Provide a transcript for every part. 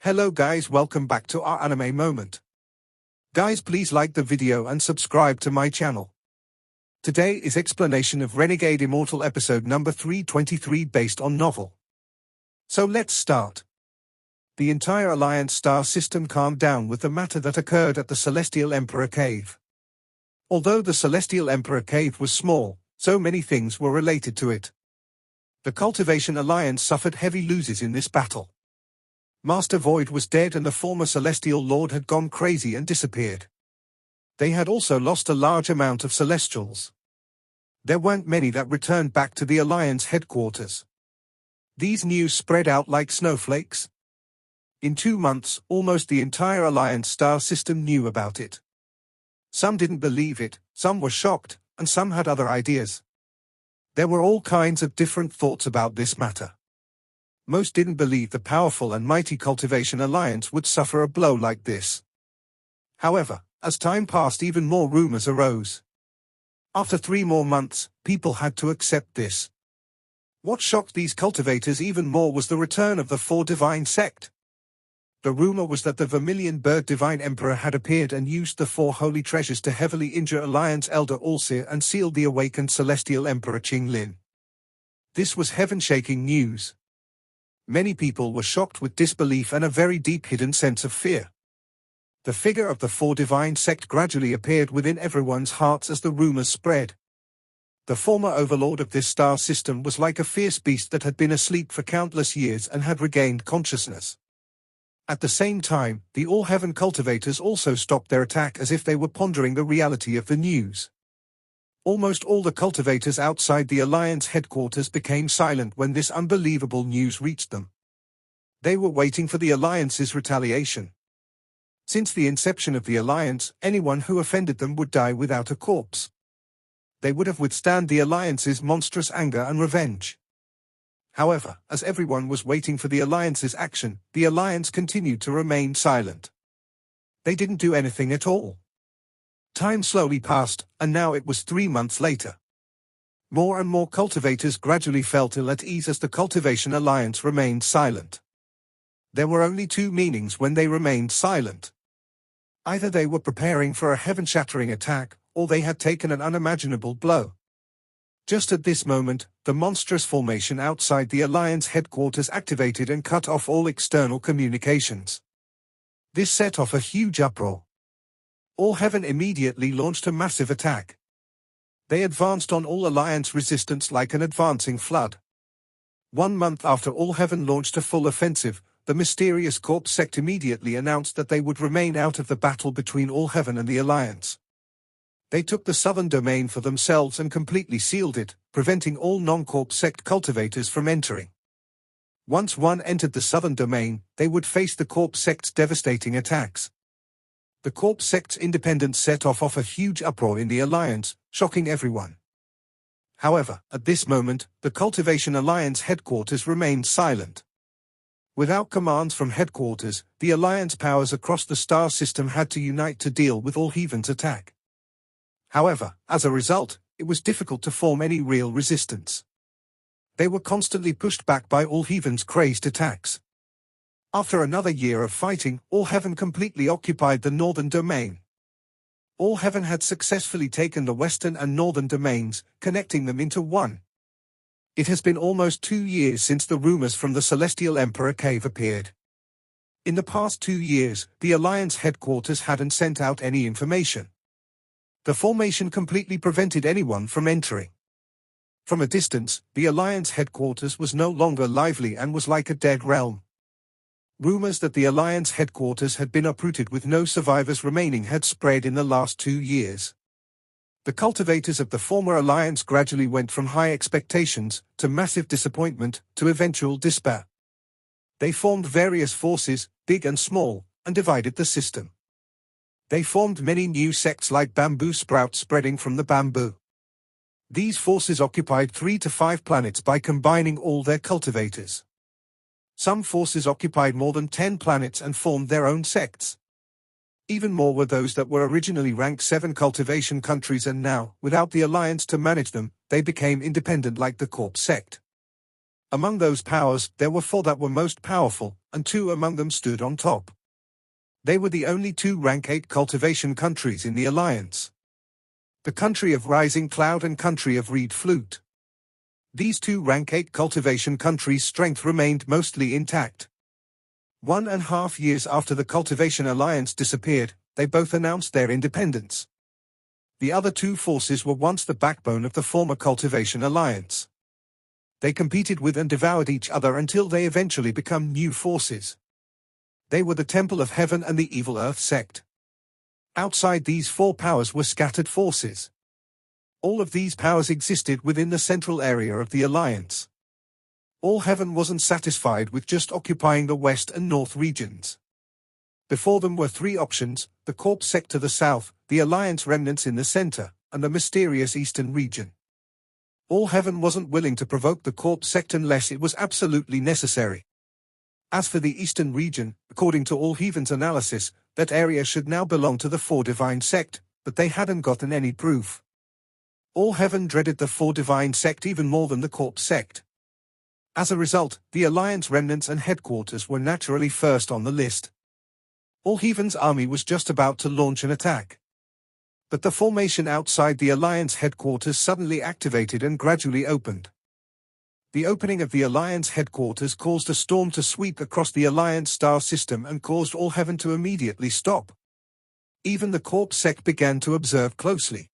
Hello guys, welcome back to our anime moment. Guys, please like the video and subscribe to my channel. Today is explanation of Renegade Immortal episode number 323 based on novel. So let's start. The entire Alliance star system calmed down with the matter that occurred at the Celestial Emperor Cave. Although the Celestial Emperor Cave was small, so many things were related to it. The Cultivation Alliance suffered heavy losses in this battle. Master Void was dead and the former Celestial Lord had gone crazy and disappeared. They had also lost a large amount of Celestials. There weren't many that returned back to the Alliance headquarters. These news spread out like snowflakes. In 2 months, almost the entire Alliance star system knew about it. Some didn't believe it, some were shocked, and some had other ideas. There were all kinds of different thoughts about this matter. Most didn't believe the powerful and mighty Cultivation Alliance would suffer a blow like this. However, as time passed, even more rumors arose. After 3 more months, people had to accept this. What shocked these cultivators even more was the return of the 4 divine sect. The rumor was that the Vermilion Bird Divine Emperor had appeared and used the 4 holy treasures to heavily injure Alliance Elder Allseer and seal the awakened Celestial Emperor Wang Lin. This was heaven-shaking news. Many people were shocked with disbelief and a very deep hidden sense of fear. The figure of the 4 divine sect gradually appeared within everyone's hearts as the rumors spread. The former overlord of this star system was like a fierce beast that had been asleep for countless years and had regained consciousness. At the same time, the All-Heaven cultivators also stopped their attack as if they were pondering the reality of the news. Almost all the cultivators outside the Alliance headquarters became silent when this unbelievable news reached them. They were waiting for the Alliance's retaliation. Since the inception of the Alliance, anyone who offended them would die without a corpse. They would have withstood the Alliance's monstrous anger and revenge. However, as everyone was waiting for the Alliance's action, the Alliance continued to remain silent. They didn't do anything at all. Time slowly passed, and now it was 3 months later. More and more cultivators gradually felt ill at ease as the Cultivation Alliance remained silent. There were only 2 meanings when they remained silent. Either they were preparing for a heaven-shattering attack, or they had taken an unimaginable blow. Just at this moment, the monstrous formation outside the Alliance headquarters activated and cut off all external communications. This set off a huge uproar. All-Heaven immediately launched a massive attack. They advanced on all Alliance resistance like an advancing flood. 1 month after All-Heaven launched a full offensive, the mysterious Corp sect immediately announced that they would remain out of the battle between All-Heaven and the Alliance. They took the southern domain for themselves and completely sealed it, preventing all non-Corp sect cultivators from entering. Once one entered the southern domain, they would face the Corp sect's devastating attacks. The Corp sect's independence set off a huge uproar in the Alliance, shocking everyone. However, at this moment, the Cultivation Alliance headquarters remained silent. Without commands from headquarters, the Alliance powers across the star system had to unite to deal with All-Heaven's attack. However, as a result, it was difficult to form any real resistance. They were constantly pushed back by All-Heaven's crazed attacks. After another year of fighting, All-Heaven completely occupied the northern domain. All-Heaven had successfully taken the western and northern domains, connecting them into one. It has been almost 2 years since the rumors from the Celestial Emperor Cave appeared. In the past 2 years, the Alliance headquarters hadn't sent out any information. The formation completely prevented anyone from entering. From a distance, the Alliance headquarters was no longer lively and was like a dead realm. Rumors that the Alliance headquarters had been uprooted with no survivors remaining had spread in the last 2 years. The cultivators of the former Alliance gradually went from high expectations, to massive disappointment, to eventual despair. They formed various forces, big and small, and divided the system. They formed many new sects like bamboo sprouts spreading from the bamboo. These forces occupied 3 to 5 planets by combining all their cultivators. Some forces occupied more than 10 planets and formed their own sects. Even more were those that were originally ranked 7 cultivation countries and now, without the Alliance to manage them, they became independent like the Corp sect. Among those powers, there were 4 that were most powerful, and 2 among them stood on top. They were the only 2 rank 8 cultivation countries in the alliance. The country of Rising Cloud and country of Reed Flute. These 2 rank 8 cultivation countries' strength remained mostly intact. 1.5 years after the cultivation alliance disappeared, they both announced their independence. The other 2 forces were once the backbone of the former cultivation alliance. They competed with and devoured each other until they eventually become new forces. They were the Temple of Heaven and the Evil Earth sect. Outside these 4 powers were scattered forces. All of these powers existed within the central area of the alliance. All Heaven wasn't satisfied with just occupying the west and north regions. Before them were 3 options: the Corp sect to the south, the alliance remnants in the center, and the mysterious eastern region. All Heaven wasn't willing to provoke the Corp sect unless it was absolutely necessary. As for the eastern region, according to All Heaven's analysis, that area should now belong to the 4 Divine sect, but they hadn't gotten any proof. All Heaven dreaded the 4 Divine sect even more than the Corp sect. As a result, the Alliance remnants and headquarters were naturally first on the list. All Heaven's army was just about to launch an attack. But the formation outside the Alliance headquarters suddenly activated and gradually opened. The opening of the Alliance headquarters caused a storm to sweep across the Alliance star system and caused All Heaven to immediately stop. Even the Corp sect began to observe closely.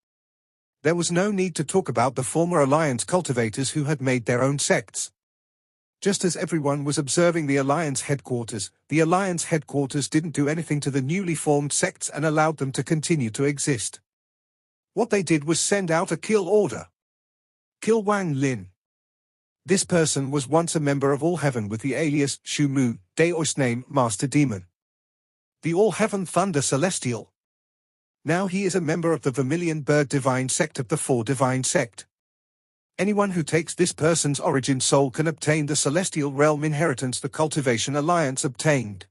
There was no need to talk about the former Alliance cultivators who had made their own sects. Just as everyone was observing the Alliance headquarters didn't do anything to the newly formed sects and allowed them to continue to exist. What they did was send out a kill order. Kill Wang Lin. This person was once a member of All Heaven with the alias Shumu, Daoist name Master Demon. The All Heaven Thunder Celestial. Now he is a member of the Vermilion Bird Divine sect of the 4 Divine sect. Anyone who takes this person's origin soul can obtain the Celestial Realm inheritance the Cultivation Alliance obtained.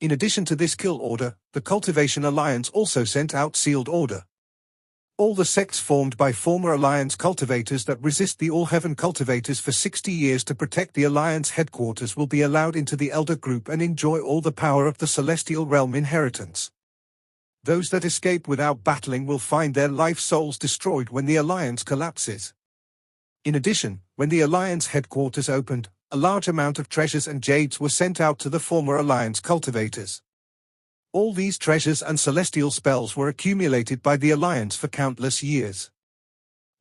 In addition to this kill order, the Cultivation Alliance also sent out sealed order. All the sects formed by former Alliance cultivators that resist the All Heaven cultivators for 60 years to protect the Alliance headquarters will be allowed into the Elder Group and enjoy all the power of the Celestial Realm inheritance. Those that escape without battling will find their life souls destroyed when the Alliance collapses. In addition, when the Alliance headquarters opened, a large amount of treasures and jades were sent out to the former Alliance cultivators. All these treasures and celestial spells were accumulated by the Alliance for countless years.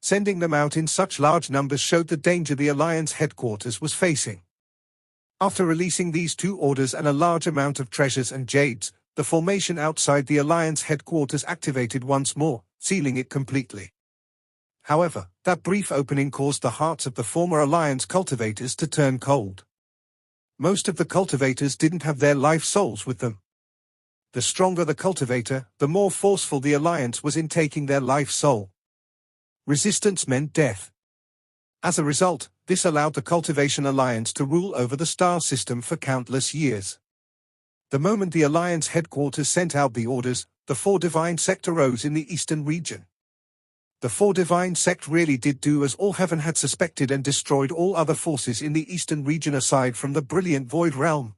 Sending them out in such large numbers showed the danger the Alliance headquarters was facing. After releasing these 2 orders and a large amount of treasures and jades, the formation outside the Alliance headquarters activated once more, sealing it completely. However, that brief opening caused the hearts of the former Alliance cultivators to turn cold. Most of the cultivators didn't have their life souls with them. The stronger the cultivator, the more forceful the Alliance was in taking their life soul. Resistance meant death. As a result, this allowed the Cultivation Alliance to rule over the star system for countless years. The moment the Alliance headquarters sent out the orders, the 4 Divine sect arose in the eastern region. The 4 Divine sect really did do as All Heaven had suspected and destroyed all other forces in the eastern region aside from the brilliant Void Realm.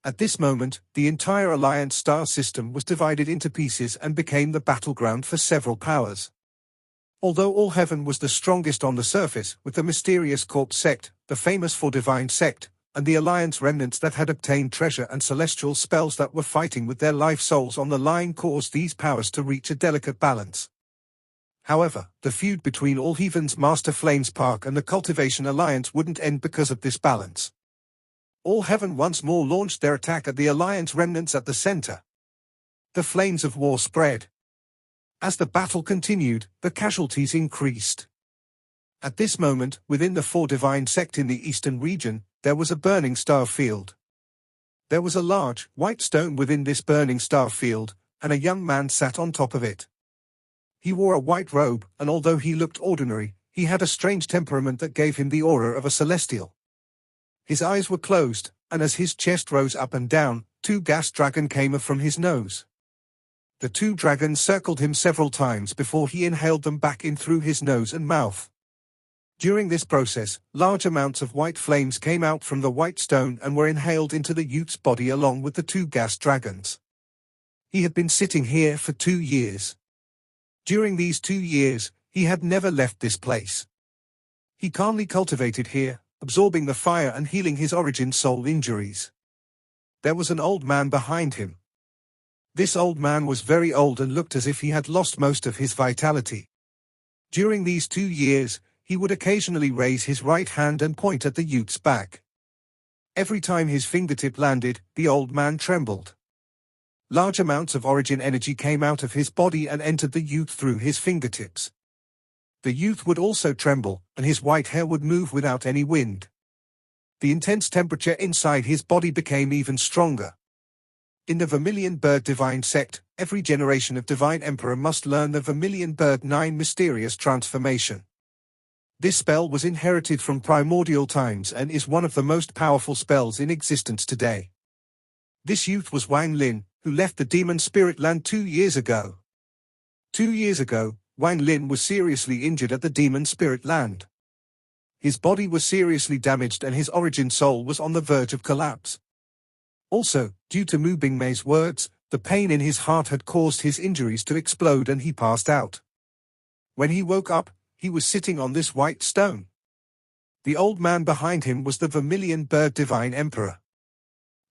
At this moment, the entire Alliance star system was divided into pieces and became the battleground for several powers. Although All Heaven was the strongest on the surface, with the mysterious Corp sect, the famous 4 Divine sect, and the Alliance remnants that had obtained treasure and celestial spells that were fighting with their life souls on the line caused these powers to reach a delicate balance. However, the feud between All Heaven's Master Flamespark and the Cultivation Alliance wouldn't end because of this balance. All Heaven once more launched their attack at the Alliance remnants at the center. The flames of war spread. As the battle continued, the casualties increased. At this moment, within the 4 Divine sect in the eastern region, there was a burning star field. There was a large, white stone within this burning star field, and a young man sat on top of it. He wore a white robe, and although he looked ordinary, he had a strange temperament that gave him the aura of a celestial. His eyes were closed, and as his chest rose up and down, 2 gas dragons came from his nose. The 2 dragons circled him several times before he inhaled them back in through his nose and mouth. During this process, large amounts of white flames came out from the white stone and were inhaled into the youth's body along with the two gas dragons. He had been sitting here for 2 years. During these 2 years, he had never left this place. He calmly cultivated here, absorbing the fire and healing his origin soul injuries. There was an old man behind him. This old man was very old and looked as if he had lost most of his vitality. During these 2 years, he would occasionally raise his right hand and point at the youth's back. Every time his fingertip landed, the old man trembled. Large amounts of origin energy came out of his body and entered the youth through his fingertips. The youth would also tremble, and his white hair would move without any wind. The intense temperature inside his body became even stronger. In the Vermilion Bird Divine Sect, every generation of Divine Emperor must learn the Vermilion Bird 9 mysterious transformation. This spell was inherited from primordial times and is one of the most powerful spells in existence today. This youth was Wang Lin, who left the Demon Spirit Land 2 years ago. 2 years ago, Wang Lin was seriously injured at the Demon Spirit Land. His body was seriously damaged and his origin soul was on the verge of collapse. Also, due to Mu Bingmei's words, the pain in his heart had caused his injuries to explode and he passed out. When he woke up, he was sitting on this white stone. The old man behind him was the Vermilion Bird Divine Emperor.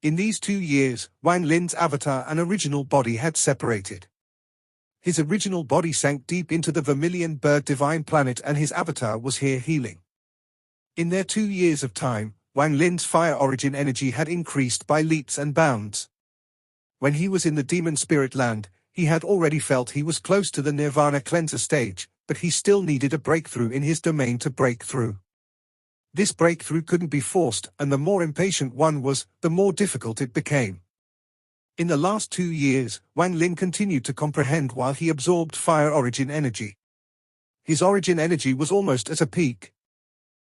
In these 2 years, Wang Lin's avatar and original body had separated. His original body sank deep into the Vermilion Bird Divine Planet and his avatar was here healing. In their 2 years of time, Wang Lin's fire origin energy had increased by leaps and bounds. When he was in the Demon Spirit Land, he had already felt he was close to the Nirvana Cleanser stage, but he still needed a breakthrough in his domain to break through. This breakthrough couldn't be forced, and the more impatient one was, the more difficult it became. In the last 2 years, Wang Lin continued to comprehend while he absorbed fire origin energy. His origin energy was almost at a peak.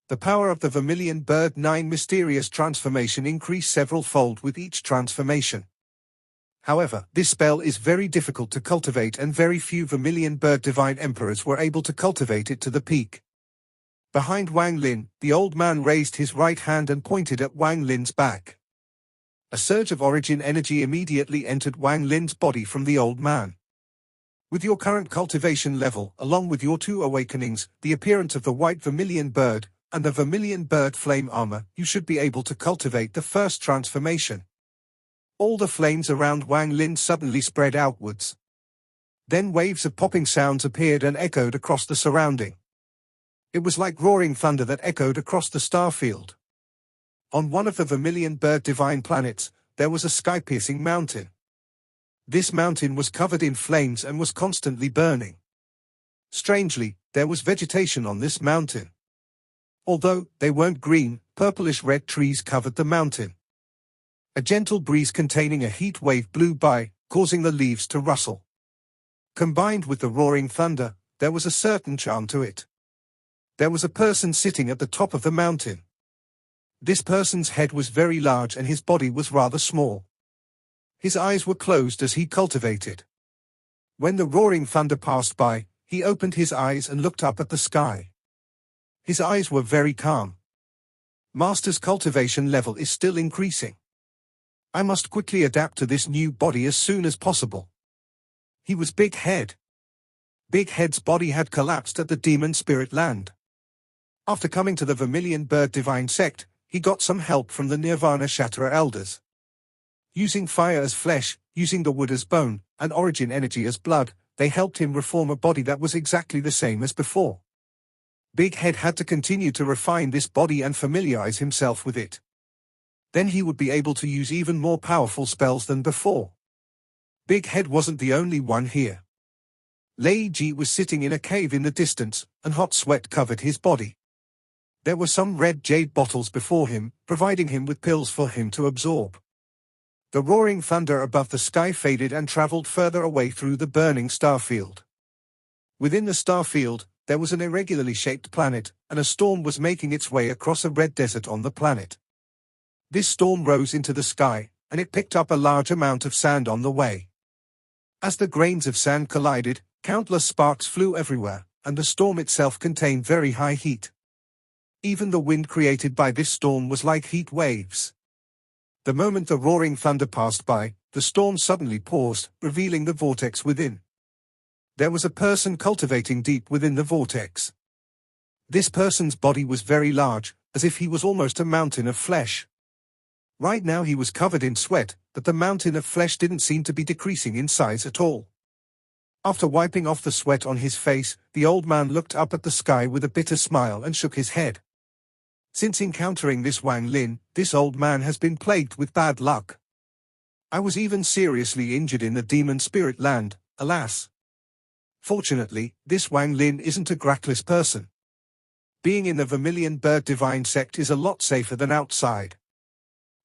The power of the Vermilion Bird 9 mysterious transformation increased several-fold with each transformation. However, this spell is very difficult to cultivate and very few Vermilion Bird Divine Emperors were able to cultivate it to the peak. Behind Wang Lin, the old man raised his right hand and pointed at Wang Lin's back. A surge of origin energy immediately entered Wang Lin's body from the old man. With your current cultivation level, along with your 2 awakenings, the appearance of the white Vermilion Bird, and the Vermilion Bird Flame Armor, you should be able to cultivate the first transformation. All the flames around Wang Lin suddenly spread outwards. Then waves of popping sounds appeared and echoed across the surrounding. It was like roaring thunder that echoed across the starfield. On one of the Vermilion Bird Divine planets, there was a sky-piercing mountain. This mountain was covered in flames and was constantly burning. Strangely, there was vegetation on this mountain. Although they weren't green, purplish-red trees covered the mountain. A gentle breeze containing a heat wave blew by, causing the leaves to rustle. Combined with the roaring thunder, there was a certain charm to it. There was a person sitting at the top of the mountain. This person's head was very large and his body was rather small. His eyes were closed as he cultivated. When the roaring thunder passed by, he opened his eyes and looked up at the sky. His eyes were very calm. Master's cultivation level is still increasing. I must quickly adapt to this new body as soon as possible. He was Big Head. Big Head's body had collapsed at the Demon Spirit Land. After coming to the Vermilion Bird Divine Sect, he got some help from the Nirvana Shatterer Elders. Using fire as flesh, using the wood as bone, and origin energy as blood, they helped him reform a body that was exactly the same as before. Big Head had to continue to refine this body and familiarize himself with it. Then he would be able to use even more powerful spells than before. Big Head wasn't the only one here. Lei Ji was sitting in a cave in the distance, and hot sweat covered his body. There were some red jade bottles before him, providing him with pills for him to absorb. The roaring thunder above the sky faded and traveled further away through the burning starfield. Within the starfield, there was an irregularly shaped planet, and a storm was making its way across a red desert on the planet. This storm rose into the sky, and it picked up a large amount of sand on the way. As the grains of sand collided, countless sparks flew everywhere, and the storm itself contained very high heat. Even the wind created by this storm was like heat waves. The moment the roaring thunder passed by, the storm suddenly paused, revealing the vortex within. There was a person cultivating deep within the vortex. This person's body was very large, as if he was almost a mountain of flesh. Right now he was covered in sweat, but the mountain of flesh didn't seem to be decreasing in size at all. After wiping off the sweat on his face, the old man looked up at the sky with a bitter smile and shook his head. Since encountering this Wang Lin, this old man has been plagued with bad luck. I was even seriously injured in the demon spirit land, alas. Fortunately, this Wang Lin isn't a grackless person. Being in the Vermilion Bird Divine sect is a lot safer than outside.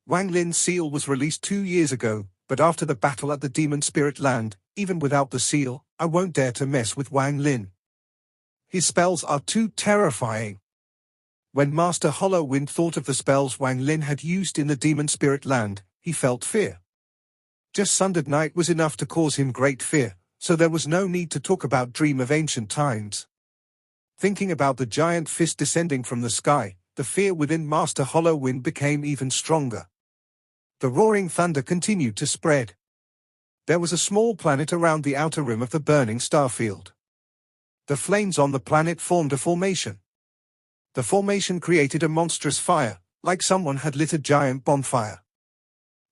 Wang Lin's seal was released 2 years ago, but after the battle at the demon spirit land, even without the seal, I won't dare to mess with Wang Lin. His spells are too terrifying. When Master Hollow Wind thought of the spells Wang Lin had used in the demon spirit land, he felt fear. Just Sundered Night was enough to cause him great fear, so there was no need to talk about Dream of Ancient Times. Thinking about the giant fist descending from the sky, the fear within Master Hollow Wind became even stronger. The roaring thunder continued to spread. There was a small planet around the outer rim of the burning starfield. The flames on the planet formed a formation. The formation created a monstrous fire, like someone had lit a giant bonfire.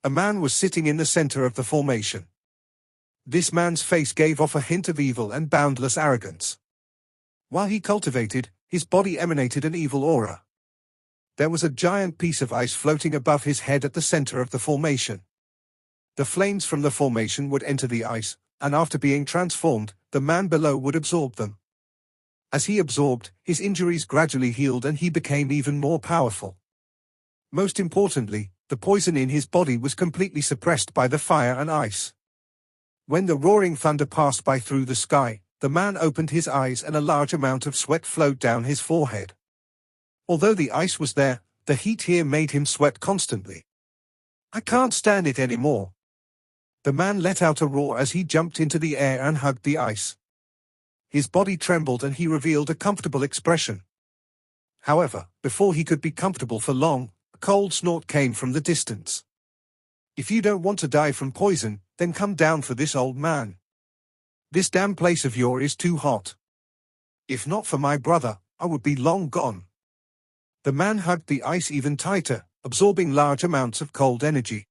A man was sitting in the center of the formation. This man's face gave off a hint of evil and boundless arrogance. While he cultivated, his body emanated an evil aura. There was a giant piece of ice floating above his head at the center of the formation. The flames from the formation would enter the ice, and after being transformed, the man below would absorb them. As he absorbed, his injuries gradually healed and he became even more powerful. Most importantly, the poison in his body was completely suppressed by the fire and ice. When the roaring thunder passed by through the sky, the man opened his eyes and a large amount of sweat flowed down his forehead. Although the ice was there, the heat here made him sweat constantly. I can't stand it anymore. The man let out a roar as he jumped into the air and hugged the ice. His body trembled and he revealed a comfortable expression. However, before he could be comfortable for long, a cold snort came from the distance. If you don't want to die from poison, then come down for this old man. This damn place of yours is too hot. If not for my brother, I would be long gone. The man hugged the ice even tighter, absorbing large amounts of cold energy.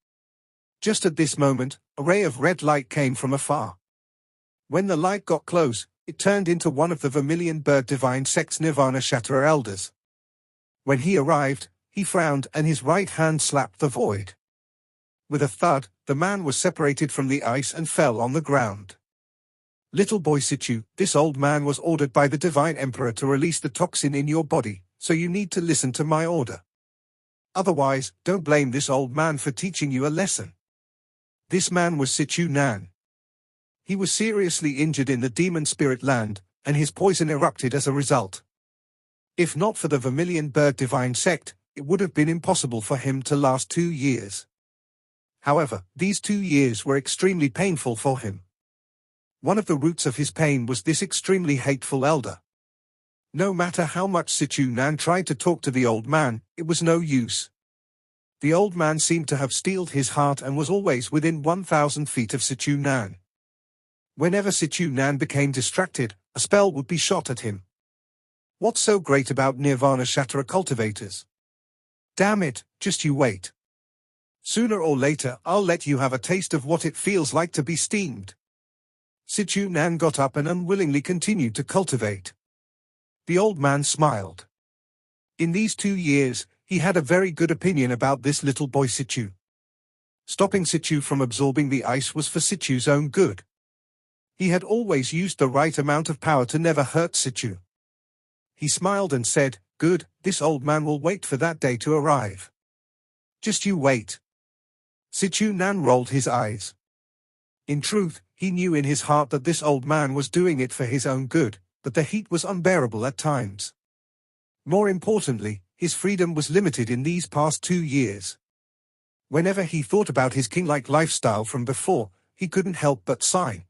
Just at this moment, a ray of red light came from afar. When the light got close, it turned into one of the Vermilion Bird Divine sect's Nirvana Shatterer elders. When he arrived, he frowned and his right hand slapped the void. With a thud, the man was separated from the ice and fell on the ground. Little boy Situ, this old man was ordered by the Divine Emperor to release the toxin in your body, so you need to listen to my order. Otherwise, don't blame this old man for teaching you a lesson. This man was Situ Nan. He was seriously injured in the demon spirit land, and his poison erupted as a result. If not for the Vermilion Bird Divine sect, it would have been impossible for him to last 2 years. However, these 2 years were extremely painful for him. One of the roots of his pain was this extremely hateful elder. No matter how much Situ Nan tried to talk to the old man, it was no use. The old man seemed to have steeled his heart and was always within 1,000 feet of Situ Nan. Whenever Situ Nan became distracted, a spell would be shot at him. What's so great about Nirvana Shatterer cultivators? Damn it, just you wait. Sooner or later, I'll let you have a taste of what it feels like to be steamed. Situ Nan got up and unwillingly continued to cultivate. The old man smiled. In these 2 years, he had a very good opinion about this little boy Situ. Stopping Situ from absorbing the ice was for Situ's own good. He had always used the right amount of power to never hurt Situ. He smiled and said, "Good, this old man will wait for that day to arrive. Just you wait." Situ Nan rolled his eyes. In truth, he knew in his heart that this old man was doing it for his own good, but the heat was unbearable at times. More importantly, his freedom was limited in these past 2 years. Whenever he thought about his king-like lifestyle from before, he couldn't help but sigh.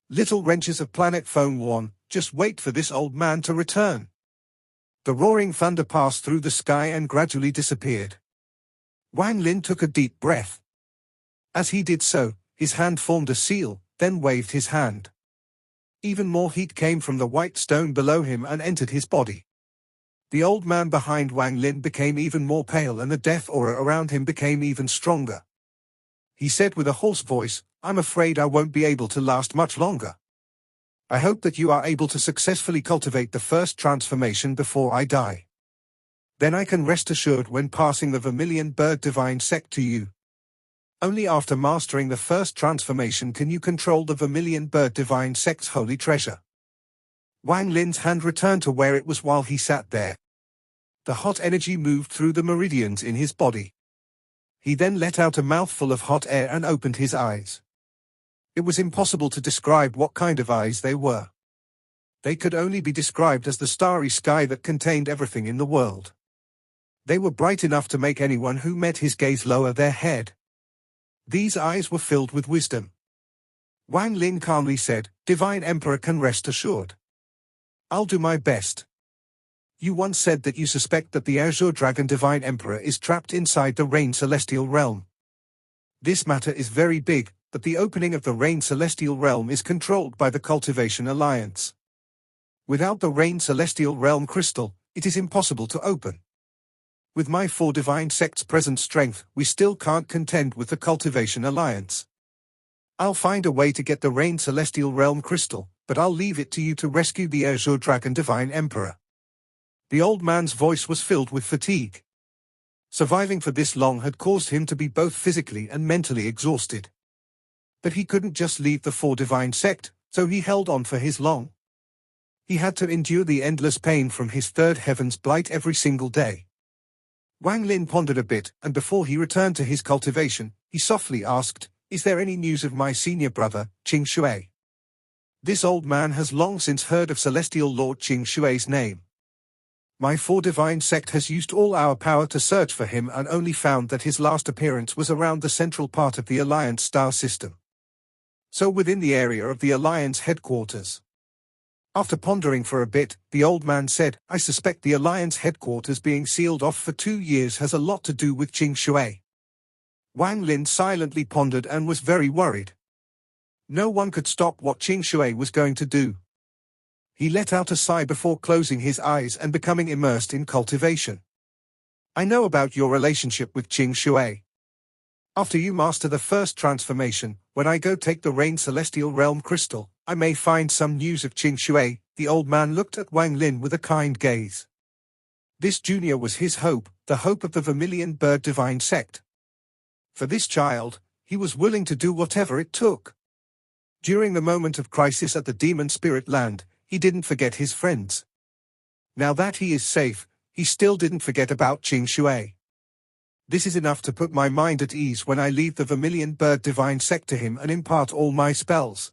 Little wrenches of Planet Phone 1, just wait for this old man to return. The roaring thunder passed through the sky and gradually disappeared. Wang Lin took a deep breath. As he did so, his hand formed a seal, then waved his hand. Even more heat came from the white stone below him and entered his body. The old man behind Wang Lin became even more pale and the death aura around him became even stronger. He said with a hoarse voice, "I'm afraid I won't be able to last much longer. I hope that you are able to successfully cultivate the first transformation before I die. Then I can rest assured when passing the Vermilion Bird Divine Sect to you. Only after mastering the first transformation can you control the Vermilion Bird Divine Sect's holy treasure." Wang Lin's hand returned to where it was while he sat there. The hot energy moved through the meridians in his body. He then let out a mouthful of hot air and opened his eyes. It was impossible to describe what kind of eyes they were. They could only be described as the starry sky that contained everything in the world. They were bright enough to make anyone who met his gaze lower their head. These eyes were filled with wisdom. Wang Lin calmly said, "Divine Emperor can rest assured. I'll do my best. You once said that you suspect that the Azure Dragon Divine Emperor is trapped inside the Rain Celestial Realm. This matter is very big, but the opening of the Rain Celestial Realm is controlled by the Cultivation Alliance. Without the Rain Celestial Realm crystal, it is impossible to open. With my 4 divine sects' present strength, we still can't contend with the Cultivation Alliance. I'll find a way to get the Rain Celestial Realm crystal, but I'll leave it to you to rescue the Azure Dragon Divine Emperor." The old man's voice was filled with fatigue. Surviving for this long had caused him to be both physically and mentally exhausted. But he couldn't just leave the 4 divine sect, so he held on for his long. He had to endure the endless pain from his third heaven's blight every single day. Wang Lin pondered a bit, and before he returned to his cultivation, he softly asked, "Is there any news of my senior brother, Qing Shui?" This old man has long since heard of Celestial Lord Qing Shui's name. My 4 divine sect has used all our power to search for him and only found that his last appearance was around the central part of the Alliance star system. So within the area of the Alliance headquarters. After pondering for a bit, the old man said, "I suspect the Alliance headquarters being sealed off for 2 years has a lot to do with Qing Shui." Wang Lin silently pondered and was very worried. No one could stop what Qing Shui was going to do. He let out a sigh before closing his eyes and becoming immersed in cultivation. "I know about your relationship with Qing Shui. After you master the first transformation, when I go take the Rain Celestial Realm crystal, I may find some news of Qing Shui." The old man looked at Wang Lin with a kind gaze. This junior was his hope, the hope of the Vermilion Bird Divine Sect. For this child, he was willing to do whatever it took. During the moment of crisis at the Demon Spirit Land, he didn't forget his friends. Now that he is safe, he still didn't forget about Qing Shui. This is enough to put my mind at ease when I leave the Vermilion Bird Divine Sect to him and impart all my spells.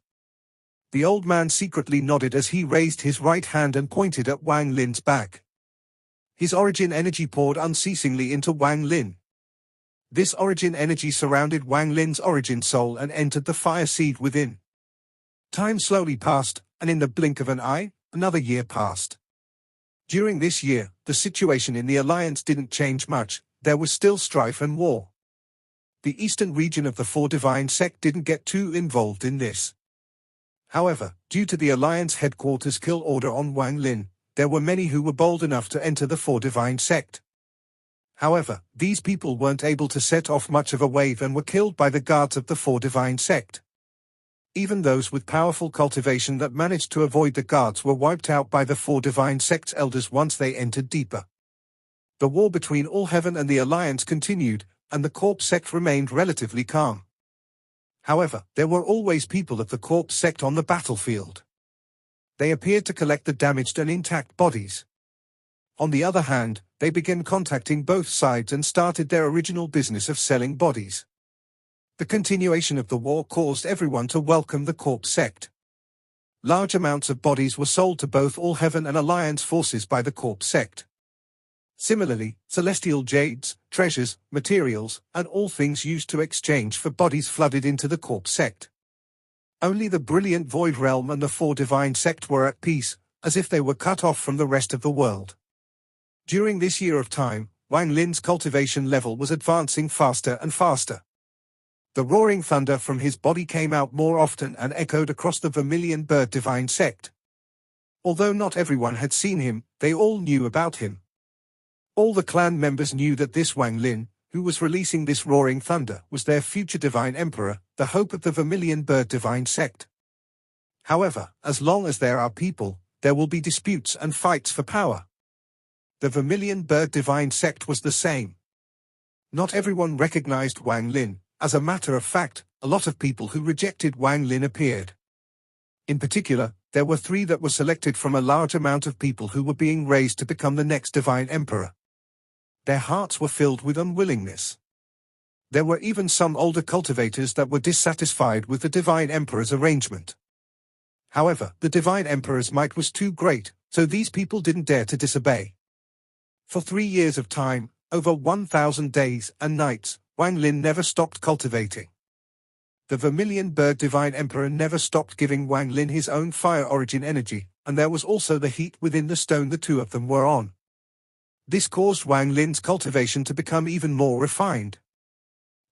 The old man secretly nodded as he raised his right hand and pointed at Wang Lin's back. His origin energy poured unceasingly into Wang Lin. This origin energy surrounded Wang Lin's origin soul and entered the fire seed within. Time slowly passed, and in the blink of an eye, another year passed. During this year, the situation in the Alliance didn't change much. There was still strife and war. The eastern region of the 4 divine sect didn't get too involved in this. However, due to the Alliance headquarters' kill order on Wang Lin, there were many who were bold enough to enter the 4 divine sect. However, these people weren't able to set off much of a wave and were killed by the guards of the 4 divine sect. Even those with powerful cultivation that managed to avoid the guards were wiped out by the 4 divine sect's elders once they entered deeper. The war between All Heaven and the Alliance continued, and the Corpse sect remained relatively calm. However, there were always people of the Corpse sect on the battlefield. They appeared to collect the damaged and intact bodies. On the other hand, they began contacting both sides and started their original business of selling bodies. The continuation of the war caused everyone to welcome the Corpse sect. Large amounts of bodies were sold to both All Heaven and Alliance forces by the Corpse sect. Similarly, celestial jades, treasures, materials, and all things used to exchange for bodies flooded into the Corpse sect. Only the brilliant Void Realm and the 4 divine sect were at peace, as if they were cut off from the rest of the world. During this year of time, Wang Lin's cultivation level was advancing faster and faster. The roaring thunder from his body came out more often and echoed across the Vermilion Bird Divine sect. Although not everyone had seen him, they all knew about him. All the clan members knew that this Wang Lin, who was releasing this roaring thunder, was their future divine emperor, the hope of the Vermilion Bird Divine sect. However, as long as there are people, there will be disputes and fights for power. The Vermilion Bird Divine sect was the same. Not everyone recognized Wang Lin. As a matter of fact, a lot of people who rejected Wang Lin appeared. In particular, there were 3 that were selected from a large amount of people who were being raised to become the next divine emperor. Their hearts were filled with unwillingness. There were even some older cultivators that were dissatisfied with the divine emperor's arrangement. However, the divine emperor's might was too great, so these people didn't dare to disobey. For 3 years of time, over 1,000 days and nights, Wang Lin never stopped cultivating. The Vermilion Bird Divine Emperor never stopped giving Wang Lin his own fire origin energy, and there was also the heat within the stone the 2 of them were on. This caused Wang Lin's cultivation to become even more refined.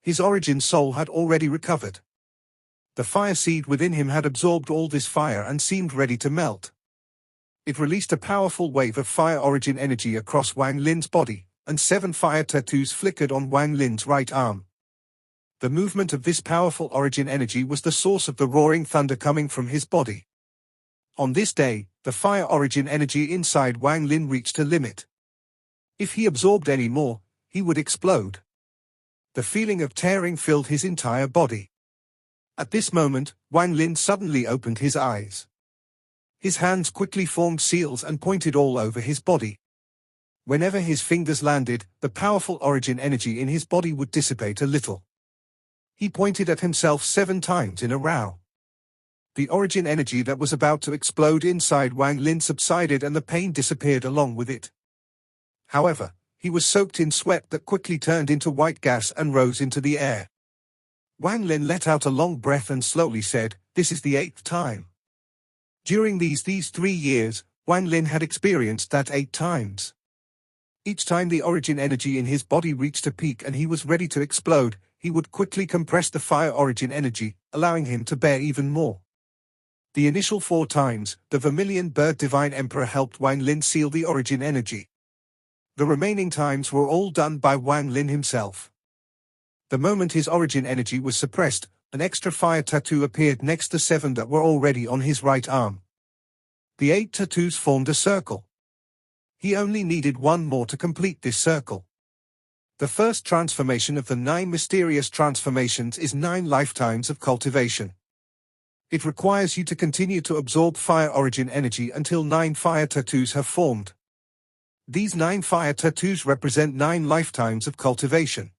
His origin soul had already recovered. The fire seed within him had absorbed all this fire and seemed ready to melt. It released a powerful wave of fire origin energy across Wang Lin's body, and 7 fire tattoos flickered on Wang Lin's right arm. The movement of this powerful origin energy was the source of the roaring thunder coming from his body. On this day, the fire origin energy inside Wang Lin reached a limit. If he absorbed any more, he would explode. The feeling of tearing filled his entire body. At this moment, Wang Lin suddenly opened his eyes. His hands quickly formed seals and pointed all over his body. Whenever his fingers landed, the powerful origin energy in his body would dissipate a little. He pointed at himself 7 times in a row. The origin energy that was about to explode inside Wang Lin subsided and the pain disappeared along with it. However, he was soaked in sweat that quickly turned into white gas and rose into the air. Wang Lin let out a long breath and slowly said, "This is the 8th time." During these 3 years, Wang Lin had experienced that 8 times. Each time the origin energy in his body reached a peak and he was ready to explode, he would quickly compress the fire origin energy, allowing him to bear even more. The initial 4 times, the Vermilion Bird Divine Emperor helped Wang Lin seal the origin energy. The remaining times were all done by Wang Lin himself. The moment his origin energy was suppressed, an extra fire tattoo appeared next to 7 that were already on his right arm. The 8 tattoos formed a circle. He only needed 1 more to complete this circle. The first transformation of the 9 mysterious transformations is 9 lifetimes of cultivation. It requires you to continue to absorb fire origin energy until 9 fire tattoos have formed. These 9 fire tattoos represent 9 lifetimes of cultivation.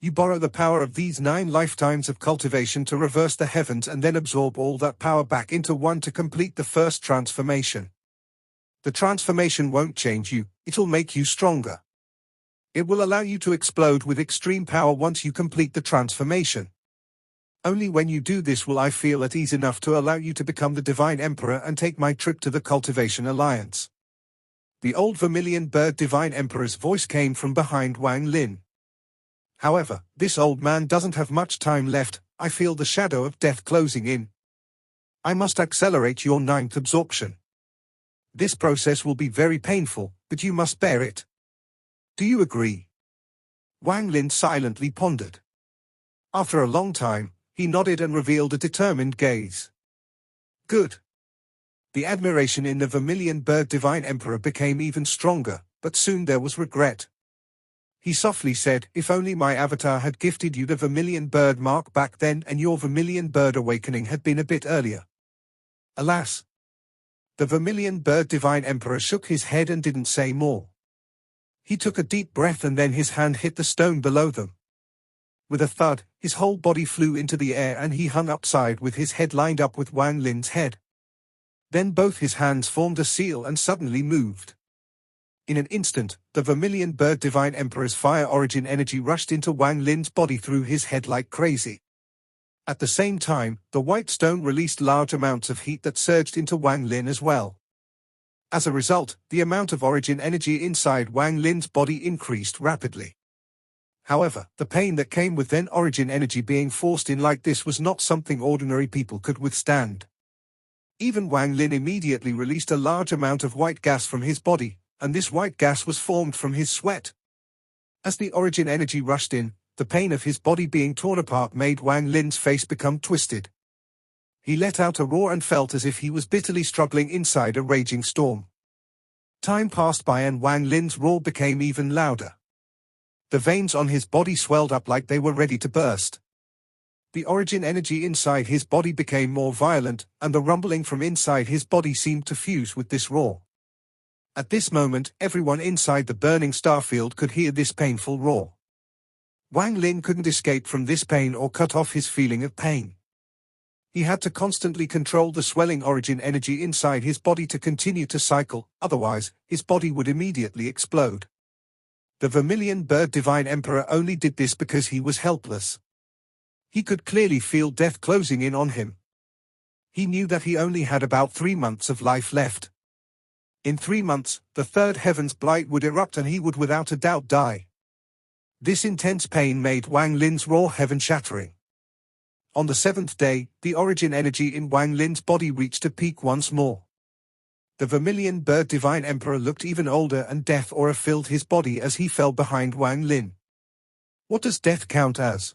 You borrow the power of these 9 lifetimes of cultivation to reverse the heavens and then absorb all that power back into 1 to complete the first transformation. The transformation won't change you, it'll make you stronger. It will allow you to explode with extreme power once you complete the transformation. Only when you do this will I feel at ease enough to allow you to become the Divine Emperor and take my trip to the Cultivation Alliance. The old Vermilion Bird Divine Emperor's voice came from behind Wang Lin. However, this old man doesn't have much time left, I feel the shadow of death closing in. I must accelerate your 9th absorption. This process will be very painful, but you must bear it. Do you agree? Wang Lin silently pondered. After a long time, he nodded and revealed a determined gaze. Good. The admiration in the Vermilion Bird Divine Emperor became even stronger, but soon there was regret. He softly said, "If only my avatar had gifted you the Vermilion Bird mark back then and your Vermilion Bird awakening had been a bit earlier." Alas. The Vermilion Bird Divine Emperor shook his head and didn't say more. He took a deep breath and then his hand hit the stone below them. With a thud, his whole body flew into the air and he hung upside with his head lined up with Wang Lin's head. Then both his hands formed a seal and suddenly moved. In an instant, the Vermilion Bird Divine Emperor's fire origin energy rushed into Wang Lin's body through his head like crazy. At the same time, the white stone released large amounts of heat that surged into Wang Lin as well. As a result, the amount of origin energy inside Wang Lin's body increased rapidly. However, the pain that came with then origin energy being forced in like this was not something ordinary people could withstand. Even Wang Lin immediately released a large amount of white gas from his body, and this white gas was formed from his sweat. As the origin energy rushed in, the pain of his body being torn apart made Wang Lin's face become twisted. He let out a roar and felt as if he was bitterly struggling inside a raging storm. Time passed by and Wang Lin's roar became even louder. The veins on his body swelled up like they were ready to burst. The origin energy inside his body became more violent, and the rumbling from inside his body seemed to fuse with this roar. At this moment, everyone inside the burning starfield could hear this painful roar. Wang Lin couldn't escape from this pain or cut off his feeling of pain. He had to constantly control the swelling origin energy inside his body to continue to cycle, otherwise, his body would immediately explode. The Vermilion Bird Divine Emperor only did this because he was helpless. He could clearly feel death closing in on him. He knew that he only had about 3 months of life left. In 3 months, the third heaven's blight would erupt and he would without a doubt die. This intense pain made Wang Lin's roar heaven-shattering. On the 7th day, the origin energy in Wang Lin's body reached a peak once more. The Vermilion Bird Divine Emperor looked even older and death aura filled his body as he fell behind Wang Lin. What does death count as?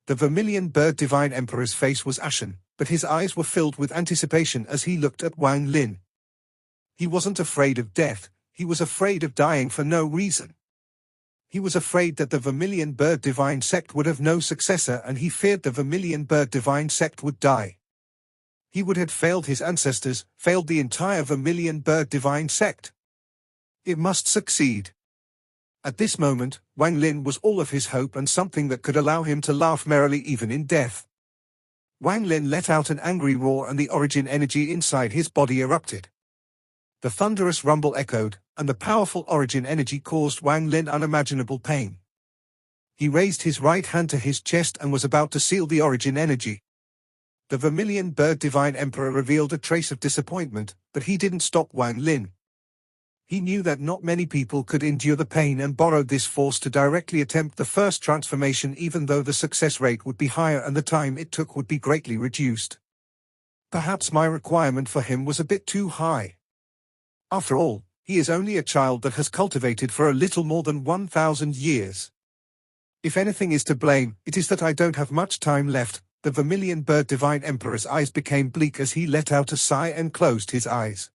The Vermilion Bird Divine Emperor's face was ashen, but his eyes were filled with anticipation as he looked at Wang Lin. He wasn't afraid of death, he was afraid of dying for no reason. He was afraid that the Vermilion Bird Divine sect would have no successor and he feared the Vermilion Bird Divine sect would die. He would have failed his ancestors, failed the entire Vermilion Bird Divine sect. It must succeed. At this moment, Wang Lin was all of his hope and something that could allow him to laugh merrily even in death. Wang Lin let out an angry roar and the origin energy inside his body erupted. The thunderous rumble echoed, and the powerful origin energy caused Wang Lin unimaginable pain. He raised his right hand to his chest and was about to seal the origin energy. The Vermilion Bird Divine Emperor revealed a trace of disappointment, but he didn't stop Wang Lin. He knew that not many people could endure the pain and borrowed this force to directly attempt the first transformation even though the success rate would be higher and the time it took would be greatly reduced. Perhaps my requirement for him was a bit too high. After all, he is only a child that has cultivated for a little more than 1,000 years. If anything is to blame, it is that I don't have much time left. The Vermilion Bird Divine Emperor's eyes became bleak as he let out a sigh and closed his eyes.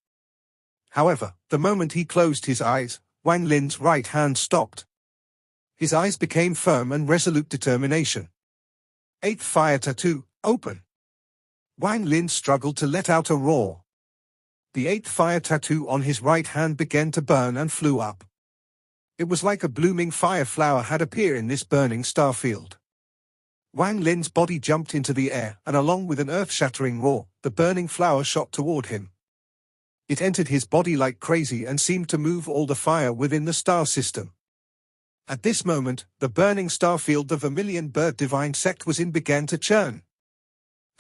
However, the moment he closed his eyes, Wang Lin's right hand stopped. His eyes became firm and resolute determination. 8th Fire Tattoo, open. Wang Lin struggled to let out a roar. The 8th fire tattoo on his right hand began to burn and flew up. It was like a blooming fire flower had appeared in this burning starfield. Wang Lin's body jumped into the air, and along with an earth-shattering roar, the burning flower shot toward him. It entered his body like crazy and seemed to move all the fire within the star system. At this moment, the burning starfield the Vermilion Bird Divine sect was in began to churn.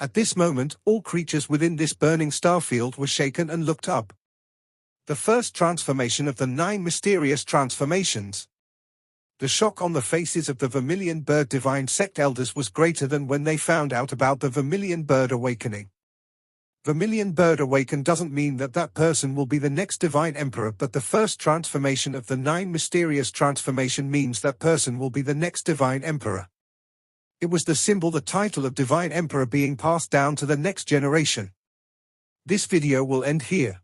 At this moment, all creatures within this burning starfield were shaken and looked up. The first transformation of the 9 mysterious transformations. The shock on the faces of the Vermilion Bird Divine sect elders was greater than when they found out about the Vermilion Bird Awakening. Vermilion Bird Awaken doesn't mean that that person will be the next Divine Emperor, but the first transformation of the 9 mysterious transformation means that person will be the next Divine Emperor. It was the symbol, the title of Divine Emperor being passed down to the next generation. This video will end here.